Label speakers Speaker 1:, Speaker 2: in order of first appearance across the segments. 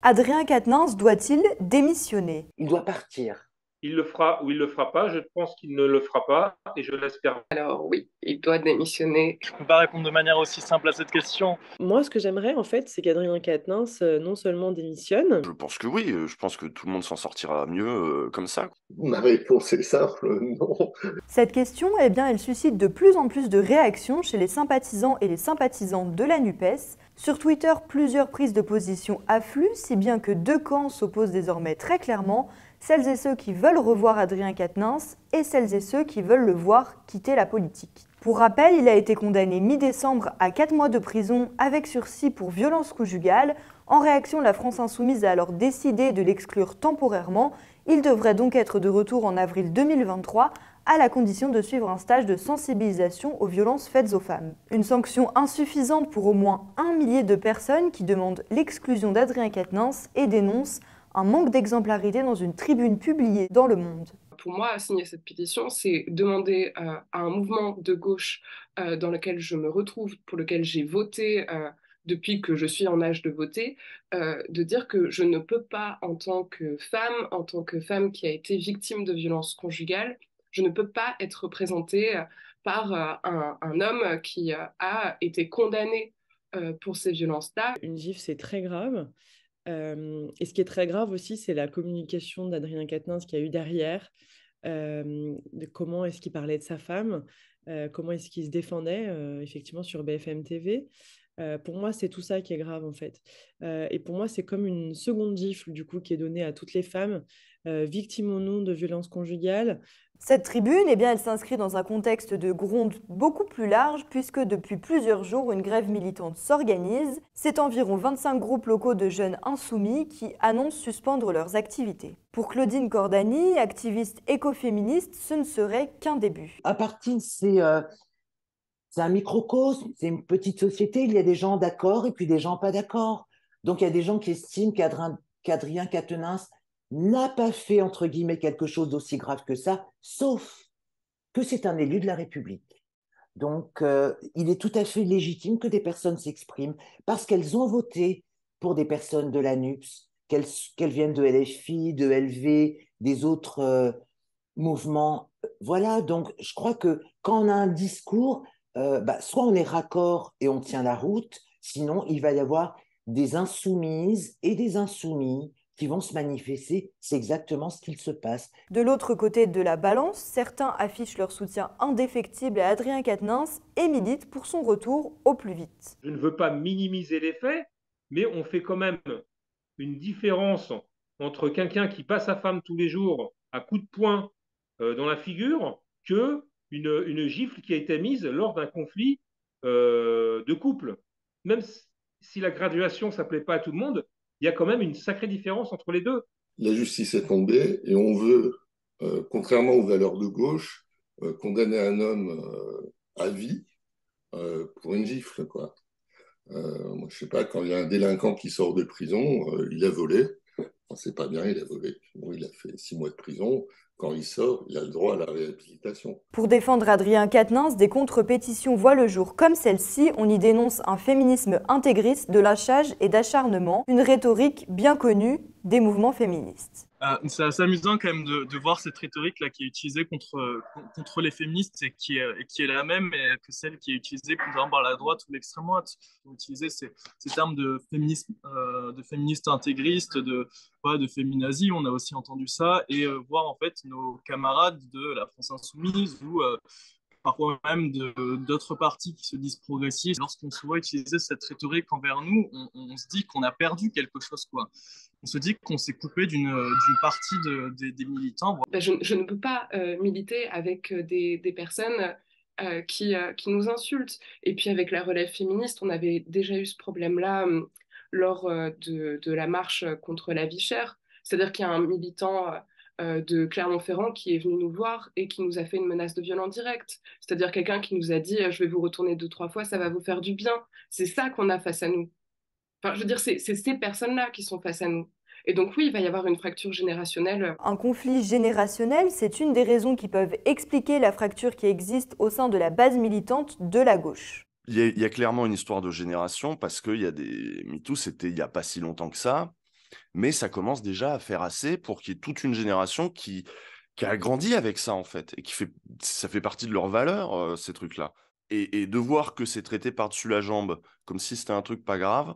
Speaker 1: Adrien Quatennens doit-il démissionner?
Speaker 2: Il doit partir.
Speaker 3: Il le fera ou il le fera pas. Je pense qu'il ne le fera pas et je l'espère.
Speaker 4: Alors oui, il doit démissionner.
Speaker 5: Je ne peux pas répondre de manière aussi simple à cette question.
Speaker 6: Moi, ce que j'aimerais, en fait, c'est qu'Adrien Quatennens non seulement démissionne.
Speaker 7: Je pense que oui, je pense que tout le monde s'en sortira mieux comme ça.
Speaker 8: Ma réponse est simple, non.
Speaker 1: Cette question, eh bien, elle suscite de plus en plus de réactions chez les sympathisants et les sympathisantes de la NUPES. Sur Twitter, plusieurs prises de position affluent, si bien que deux camps s'opposent désormais très clairement, celles et ceux qui veulent revoir Adrien Quatennens et celles et ceux qui veulent le voir quitter la politique. Pour rappel, il a été condamné mi-décembre à 4 mois de prison avec sursis pour violence conjugale. En réaction, la France Insoumise a alors décidé de l'exclure temporairement. Il devrait donc être de retour en avril 2023, à la condition de suivre un stage de sensibilisation aux violences faites aux femmes. Une sanction insuffisante pour au moins 1 millier de personnes qui demandent l'exclusion d'Adrien Quatennens et dénoncent un manque d'exemplarité dans une tribune publiée dans Le Monde.
Speaker 4: Pour moi, signer cette pétition, c'est demander à un mouvement de gauche dans lequel je me retrouve, pour lequel j'ai voté depuis que je suis en âge de voter, de dire que je ne peux pas, en tant que femme qui a été victime de violences conjugales, je ne peux pas être représentée par un homme qui a été condamné pour ces violences-là.
Speaker 6: Une gifle, c'est très grave. Et ce qui est très grave aussi, c'est la communication d'Adrien Quatennens qu'il y a eu derrière, de comment est-ce qu'il parlait de sa femme, comment est-ce qu'il se défendait effectivement sur BFM TV. Pour moi, c'est tout ça qui est grave en fait. Et pour moi, c'est comme une seconde gifle du coup qui est donnée à toutes les femmes victimes ou non de violences conjugales.
Speaker 1: Cette tribune, eh bien, elle s'inscrit dans un contexte de gronde beaucoup plus large puisque depuis plusieurs jours, une grève militante s'organise. C'est environ 25 groupes locaux de jeunes insoumis qui annoncent suspendre leurs activités. Pour Claudine Cordani, activiste écoféministe, ce ne serait qu'un début.
Speaker 2: À partir, c'est un microcosme, c'est une petite société, il y a des gens d'accord et puis des gens pas d'accord. Donc il y a des gens qui estiment qu'Adrien Quatennens n'a pas fait, entre guillemets, quelque chose d'aussi grave que ça, sauf que c'est un élu de la République. Donc, il est tout à fait légitime que des personnes s'expriment parce qu'elles ont voté pour des personnes de la NUPS, qu'elles viennent de LFI, de LV, des autres mouvements. Voilà, donc je crois que quand on a un discours, soit on est raccord et on tient la route, sinon il va y avoir des insoumises et des insoumis qui vont se manifester, c'est exactement ce qu'il se passe.
Speaker 1: De l'autre côté de la balance, certains affichent leur soutien indéfectible à Adrien Quatennens et militent pour son retour au plus vite.
Speaker 3: Je ne veux pas minimiser les faits, mais on fait quand même une différence entre quelqu'un qui bat sa femme tous les jours à coups de poing dans la figure que une gifle qui a été mise lors d'un conflit de couple. Même si la graduation, ça ne plaît pas à tout le monde, il y a quand même une sacrée différence entre les deux.
Speaker 8: La justice est tombée et on veut, contrairement aux valeurs de gauche, condamner un homme à vie pour une gifle, quoi. Moi, je sais pas, quand il y a un délinquant qui sort de prison, il a volé. Enfin, c'est pas bien, il a volé. Bon, il a fait 6 mois de prison. Quand il sort, il a le droit à la réhabilitation.
Speaker 1: Pour défendre Adrien Quatennens, des contre-pétitions voient le jour comme celle-ci. On y dénonce un féminisme intégriste, de lâchage et d'acharnement, une rhétorique bien connue des mouvements féministes.
Speaker 5: C'est assez amusant quand même de voir cette rhétorique-là qui est utilisée contre les féministes et qui est la même que celle qui est utilisée par exemple, par la droite ou l'extrême droite. Ils ont utilisé ces termes de féministes intégristes, de féminazis, on a aussi entendu ça, et voir en fait nos camarades de la France Insoumise ou parfois même d'autres partis qui se disent progressistes. Lorsqu'on se voit utiliser cette rhétorique envers nous, on se dit qu'on a perdu quelque chose, quoi. On se dit qu'on s'est coupé d'une partie des militants.
Speaker 4: Je ne peux pas militer avec des personnes qui nous insultent. Et puis avec la relève féministe, on avait déjà eu ce problème-là lors de la marche contre la vie chère. C'est-à-dire qu'il y a un militant de Clermont-Ferrand qui est venu nous voir et qui nous a fait une menace de viol en direct. C'est-à-dire quelqu'un qui nous a dit je vais vous retourner 2, 3 fois, ça va vous faire du bien. C'est ça qu'on a face à nous. Enfin, je veux dire, c'est ces personnes-là qui sont face à nous. Et donc oui, il va y avoir une fracture générationnelle.
Speaker 1: Un conflit générationnel, c'est une des raisons qui peuvent expliquer la fracture qui existe au sein de la base militante de la gauche.
Speaker 7: Il y a clairement une histoire de génération parce qu'il y a des MeToo, c'était il n'y a pas si longtemps que ça. mais ça commence déjà à faire assez pour qu'il y ait toute une génération qui a grandi avec ça, en fait, et ça fait partie de leurs valeurs, ces trucs-là. Et de voir que c'est traité par-dessus la jambe, comme si c'était un truc pas grave,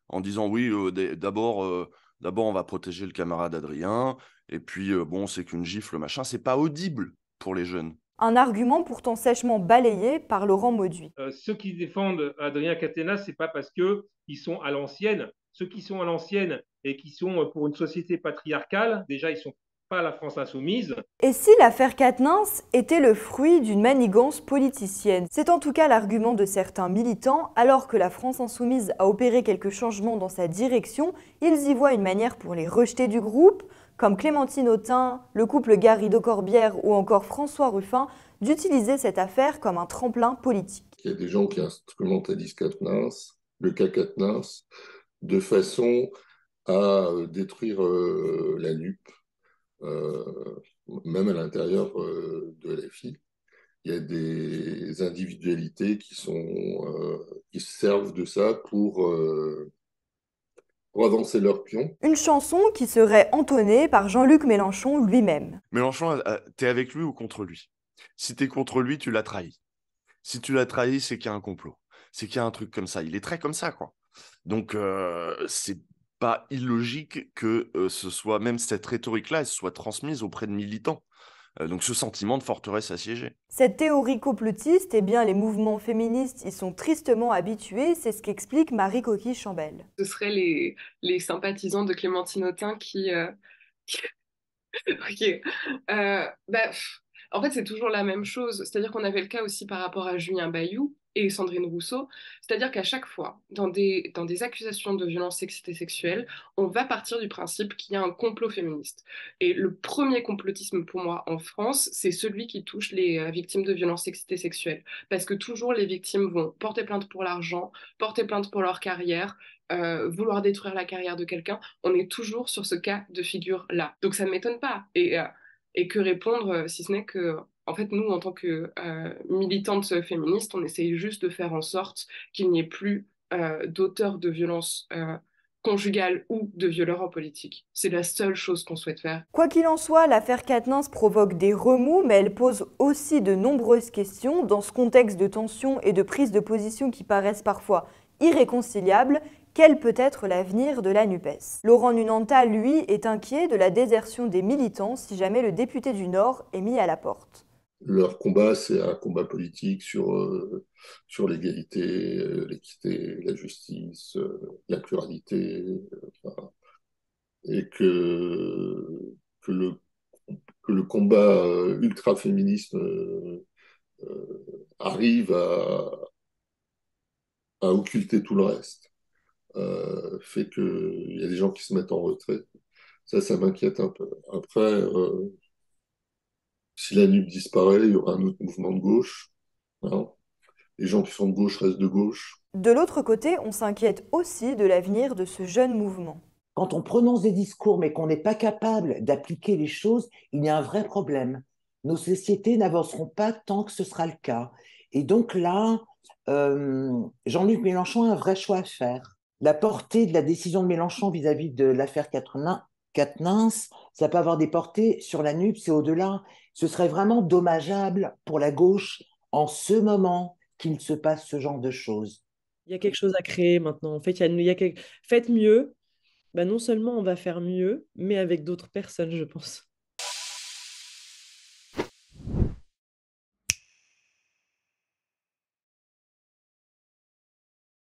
Speaker 7: en disant oui, d'abord on va protéger le camarade Adrien, et puis bon, c'est qu'une gifle, machin, c'est pas audible pour les jeunes.
Speaker 1: Un argument pourtant sèchement balayé par Laurent Mauduit.
Speaker 3: Ceux qui défendent Adrien Caténas, c'est pas parce qu'ils sont à l'ancienne. Ceux qui sont à l'ancienne et qui sont pour une société patriarcale, déjà, ils sont pas la France insoumise.
Speaker 1: Et si l'affaire Quatennens était le fruit d'une manigance politicienne? C'est en tout cas l'argument de certains militants. Alors que la France insoumise a opéré quelques changements dans sa direction, ils y voient une manière pour les rejeter du groupe, comme Clémentine Autain, le couple Garrido-Corbière ou encore François Ruffin, d'utiliser cette affaire comme un tremplin politique.
Speaker 8: Il y a des gens qui instrumentalisent Quatennens, le cas Quatennens, de façon à détruire la NUP, même à l'intérieur de LFI. Il y a des individualités qui se servent de ça pour avancer leur pion.
Speaker 1: Une chanson qui serait entonnée par Jean-Luc Mélenchon lui-même.
Speaker 7: Mélenchon, t'es avec lui ou contre lui? Si t'es contre lui, tu l'as trahi. Si tu l'as trahi, c'est qu'il y a un complot. C'est qu'il y a un truc comme ça. Il est très comme ça, quoi. Donc, c'est pas illogique que ce soit, même cette rhétorique-là, elle soit transmise auprès de militants. Donc, ce sentiment de forteresse assiégée.
Speaker 1: Cette théorie complotiste, eh bien, les mouvements féministes y sont tristement habitués, c'est ce qu'explique Marie Coquille-Chambel.
Speaker 4: Ce seraient les sympathisants de Clémentine Autain qui... Ok. En fait, c'est toujours la même chose. C'est-à-dire qu'on avait le cas aussi par rapport à Julien Bayou et Sandrine Rousseau. C'est-à-dire qu'à chaque fois, dans des accusations de violences sexistes et sexuelles, on va partir du principe qu'il y a un complot féministe. Et le premier complotisme pour moi en France, c'est celui qui touche les victimes de violences sexistes et sexuelles. Parce que toujours les victimes vont porter plainte pour l'argent, porter plainte pour leur carrière, vouloir détruire la carrière de quelqu'un. On est toujours sur ce cas de figure-là. Donc ça ne m'étonne pas. Et que répondre, si ce n'est que, en fait, nous, en tant que militantes féministes, on essaye juste de faire en sorte qu'il n'y ait plus d'auteurs de violences conjugales ou de violeurs en politique. C'est la seule chose qu'on souhaite faire.
Speaker 1: Quoi qu'il en soit, l'affaire Quatennens provoque des remous, mais elle pose aussi de nombreuses questions. Dans ce contexte de tension et de prise de position qui paraissent parfois irréconciliables, quel peut être l'avenir de la NUPES? Laurent Nunanta, lui, est inquiet de la désertion des militants si jamais le député du Nord est mis à la porte.
Speaker 8: Leur combat, c'est un combat politique sur l'égalité, l'équité, la justice, la pluralité, et que le combat ultra-féministe arrive à occulter tout le reste. Fait qu'il y a des gens qui se mettent en retrait. Ça m'inquiète un peu. Après, si la NUP disparaît, il y aura un autre mouvement de gauche. Hein. Les gens qui sont de gauche restent de gauche.
Speaker 1: De l'autre côté, on s'inquiète aussi de l'avenir de ce jeune mouvement.
Speaker 2: Quand on prononce des discours mais qu'on n'est pas capable d'appliquer les choses, il y a un vrai problème. Nos sociétés n'avanceront pas tant que ce sera le cas. Et donc là, Jean-Luc Mélenchon a un vrai choix à faire. La portée de la décision de Mélenchon vis-à-vis de l'affaire Quatennens, ça peut avoir des portées sur la NUP, c'est au-delà. Ce serait vraiment dommageable pour la gauche en ce moment qu'il se passe ce genre de choses.
Speaker 6: Il y a quelque chose à créer maintenant. En fait, faites mieux. Ben, non seulement on va faire mieux, mais avec d'autres personnes, je pense.